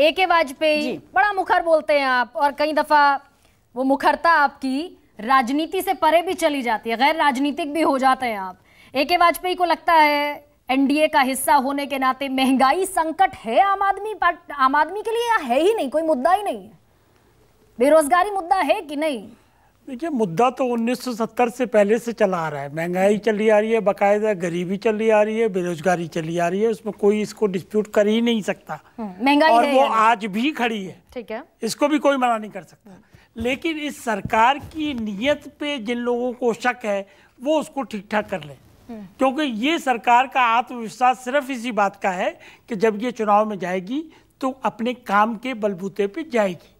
A.K. Vajpayee बड़ा मुखर बोलते हैं आप, और कई दफा वो मुखरता आपकी राजनीति से परे भी चली जाती है, गैर राजनीतिक भी हो जाते हैं आप। A.K. वाजपेयी को लगता है एनडीए का हिस्सा होने के नाते महंगाई संकट है आम आदमी के लिए, या है ही नहीं, कोई मुद्दा ही नहीं है? बेरोजगारी मुद्दा है कि नहीं? देखिए, मुद्दा तो 1970 से पहले से चला आ रहा है। महंगाई चली आ रही है, बाकायदा गरीबी चली आ रही है, बेरोजगारी चली आ रही है, उसमें कोई इसको डिस्प्यूट कर ही नहीं सकता। महंगाई और है वो आज भी खड़ी है, ठीक है, इसको भी कोई मना नहीं कर सकता। लेकिन इस सरकार की नीयत पे जिन लोगों को शक है वो उसको ठीक ठाक कर ले, क्योंकि ये सरकार का आत्मविश्वास सिर्फ इसी बात का है कि जब ये चुनाव में जाएगी तो अपने काम के बलबूते पे जाएगी।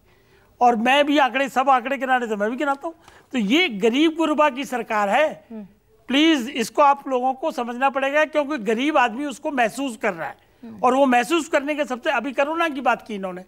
और मैं भी सब आंकड़े गिनाने तो मैं भी गिनाता हूँ। तो ये गरीब गुरबा की सरकार है, प्लीज इसको आप लोगों को समझना पड़ेगा, क्योंकि गरीब आदमी उसको महसूस कर रहा है। और वो महसूस करने के सबसे, अभी कोरोना की बात की इन्होंने,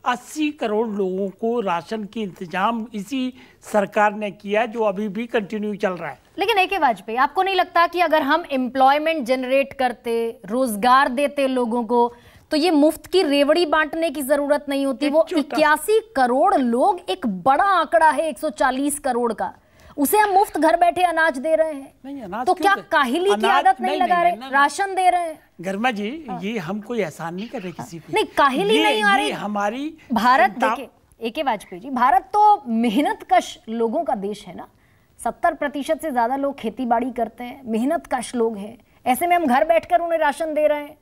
80 करोड़ लोगों को राशन की इंतजाम इसी सरकार ने किया, जो अभी भी कंटिन्यू चल रहा है। लेकिन A.K. वाजपेयी, आपको नहीं लगता कि अगर हम एम्प्लॉयमेंट जनरेट करते, रोजगार देते लोगों को, तो ये मुफ्त की रेवड़ी बांटने की जरूरत नहीं होती? वो 81 करोड़ लोग, एक बड़ा आंकड़ा है 140 करोड़ का, उसे हम मुफ्त घर बैठे अनाज दे रहे हैं। नहीं, अनाज तो क्या काहिली की आदत नहीं लगा रहे? राशन दे रहे हैं। गर्मा जी, ये हम कोई एहसान नहीं कर रहे किसी पे। नहीं, काहिली नहीं आ रही। हमारी भारत, देखिए A.K. वाजपेयी जी, भारत तो मेहनत कश लोगों का देश है ना। 70% से ज्यादा लोग खेती बाड़ी करते हैं, मेहनत कश लोग हैं। ऐसे में हम घर बैठकर उन्हें राशन दे रहे हैं,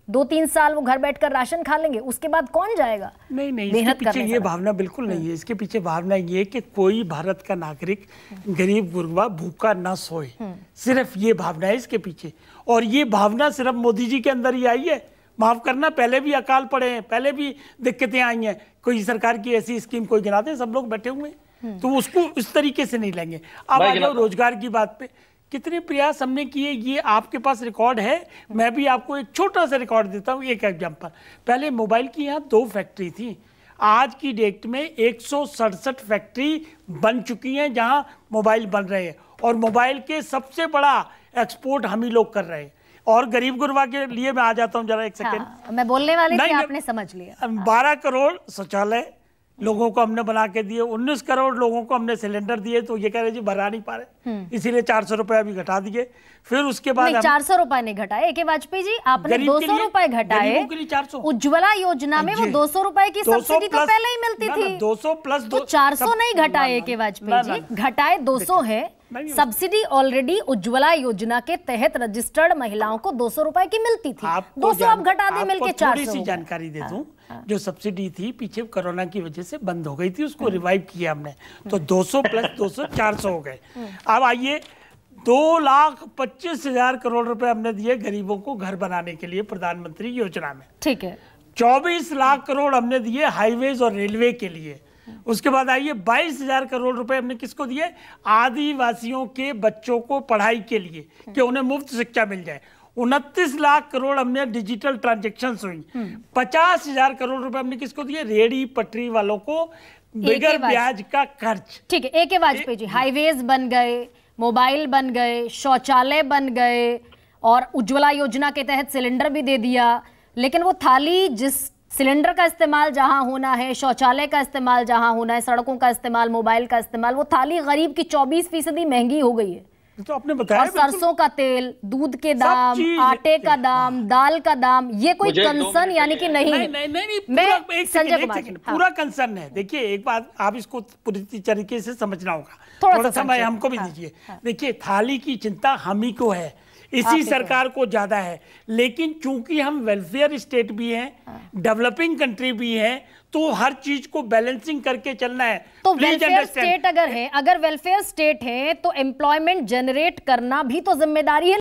2-3 साल वो घर बैठकर राशन खा लेंगे, उसके बाद कौन जाएगा? नहीं, इसके पीछे ये भावना बिल्कुल नहीं है। इसके पीछे भावना ये है कि कोई भारत का नागरिक गरीब गुरबा भूखा ना सोए, सिर्फ ये भावना है इसके पीछे। और ये भावना सिर्फ मोदी जी के अंदर ही आई है। माफ करना, पहले भी अकाल पड़े हैं, पहले भी दिक्कतें आई हैं, कोई सरकार की ऐसी स्कीम कोई गिनाते हैं, सब लोग बैठे हुए हैं, तो उसको इस तरीके से नहीं लेंगे। अब आ जाओ रोजगार की बात पे, कितने प्रयास हमने किए, ये आपके पास रिकॉर्ड है। मैं भी आपको एक छोटा सा रिकॉर्ड देता हूँ, एक एग्जांपल। पहले मोबाइल की यहाँ 2 फैक्ट्री थी, आज की डेट में 167 फैक्ट्री बन चुकी हैं जहाँ मोबाइल बन रहे हैं। और मोबाइल के सबसे बड़ा एक्सपोर्ट हम ही लोग कर रहे हैं। और गरीब गुरबा के लिए मैं आ जाता हूँ जरा, एक सेकेंड। मैं बोलने वाली थी, आपने समझ लिया। 12 करोड़ शौचालय लोगों को हमने बना के दिए, 19 करोड़ लोगों को हमने सिलेंडर दिए, तो ये कह रहे जी भरा नहीं पा रहे, इसीलिए 400 रुपए अभी घटा दिए। फिर उसके बाद 400 रुपए नहीं घटाए A.K. वाजपेयी जी, आपने 200 रुपए घटाए। 400 उज्ज्वला योजना में वो 200 रुपए की सब्सिडी तो पहले ही मिलती थी। 200 प्लस 400 नहीं घटाए A.K. वाजपेयी जी, घटाए 200 है। सब्सिडी ऑलरेडी उज्ज्वला योजना के तहत रजिस्टर्ड महिलाओं को 200 रुपए की मिलती थी, 200 अब घटा दे मिलके 400। थोड़ी सी जानकारी दे दूं, जो सब्सिडी थी पीछे कोरोना की वजह से बंद हो गई थी, उसको रिवाइव किया हमने, तो 200 प्लस 200 400 हो गए। अब आइए, 2,25,000 करोड़ रुपए हमने दिए गरीबों को घर बनाने के लिए प्रधानमंत्री योजना में, ठीक है। 24 लाख करोड़ हमने दिए हाईवेज और रेलवे के लिए। उसके बाद आइए 22,000 करोड़ रुपए हमने किसको दिए? आदिवासियों के बच्चों को पढ़ाई के लिए, कि उन्हें मुफ्त शिक्षा मिल जाए। 29 लाख करोड़ हमने डिजिटल ट्रांजेक्शन हुई। 50,000 करोड़ रुपए हमने किसको दिए? रेहड़ी पटरी वालों को बगैर ब्याज का कर्ज। ठीक है, A.K. वाजपेयी जी, हाईवेज बन गए, मोबाइल बन गए, शौचालय बन गए, और उज्ज्वला योजना के तहत सिलेंडर भी दे दिया। लेकिन वो थाली, जिस सिलेंडर का इस्तेमाल जहां होना है, शौचालय का इस्तेमाल जहां होना है, सड़कों का इस्तेमाल, मोबाइल का इस्तेमाल, वो थाली गरीब की 24% महंगी हो गई है। तो आपने बताया, और सरसों का तेल, दूध के दाम, आटे का दाम, दाल का दाम, ये कोई कंसर्न यानी कि नहीं है? नहीं, संजय कुमार, पूरा कंसर्न है। देखिए, एक बात आप इसको पूरी तरीके से समझना होगा, थोड़ा समय हमको भी दीजिए। देखिए, थाली की चिंता हम ही को है, इसी सरकार को ज्यादा है, लेकिन चूंकि हम वेलफेयर स्टेट भी हैं, डेवलपिंग कंट्री भी हैं, तो हर चीज को बैलेंसिंग करके चलना है। तो वेलफेयर स्टेट अगर है, अगर वेलफेयर स्टेट है, तो एम्प्लॉयमेंट जनरेट करना भी तो जिम्मेदारी है।